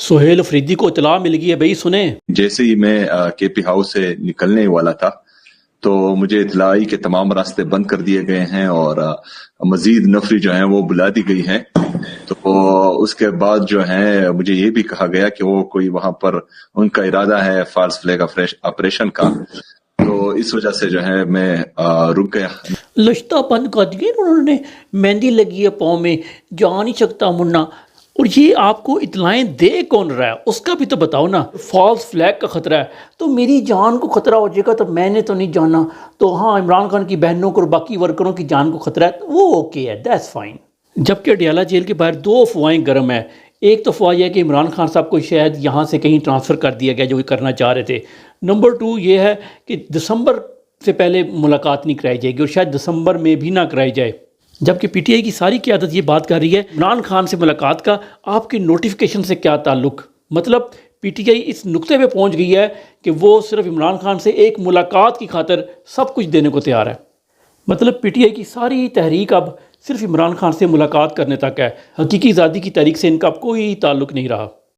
سہیل افریدی کو اطلاع مل گئی ہے بھائی سنیں۔ جیسے ہی میں کے پی ہاؤس سے نکلنے والا تھا تو مجھے اطلاع آئی کہ تمام راستے بند کر دیے گئے ہیں اور مزید نفری جو ہیں وہ بلا دی گئی ہیں۔ تو اس کے بعد جو ہے مجھے یہ بھی کہا گیا کہ وہ کوئی وہاں پر ان کا ارادہ ہے فالس فلیگ آپریشن کا، تو اس وجہ سے جو ہے میں رک گیا۔ لشتہ بند کر دیے انہوں نے، مہندی لگی ہے پاؤں میں، جا نہیں سکتا منا۔ اور یہ آپ کو اطلاعیں دے کون رہا ہے اس کا بھی تو بتاؤ نا۔ فالس فلیگ کا خطرہ ہے تو میری جان کو خطرہ ہو جائے گا تو میں نے تو نہیں جانا، تو ہاں عمران خان کی بہنوں کو اور باقی ورکروں کی جان کو خطرہ ہے، وہ اوکے ہے، دیٹس فائن۔ جبکہ اڈیالہ جیل کے باہر دو افواہیں گرم ہیں۔ ایک تو افواہ یہ ہے کہ عمران خان صاحب کو شاید یہاں سے کہیں ٹرانسفر کر دیا گیا جو وہ کرنا چاہ رہے تھے۔ نمبر 2 یہ ہے کہ دسمبر سے پہلے ملاقات نہیں کرائی جائے گی اور شاید دسمبر میں بھی نہ کرائی جائے، جبکہ پی ٹی آئی کی ساری قیادت یہ بات کر رہی ہے عمران خان سے ملاقات کا آپ کے نوٹیفیکیشن سے کیا تعلق۔ مطلب پی ٹی آئی اس نقطے پہ پہنچ گئی ہے کہ وہ صرف عمران خان سے ایک ملاقات کی خاطر سب کچھ دینے کو تیار ہے۔ مطلب پی ٹی آئی کی ساری تحریک اب صرف عمران خان سے ملاقات کرنے تک ہے، حقیقی آزادی کی تحریک سے ان کا اب کوئی تعلق نہیں رہا۔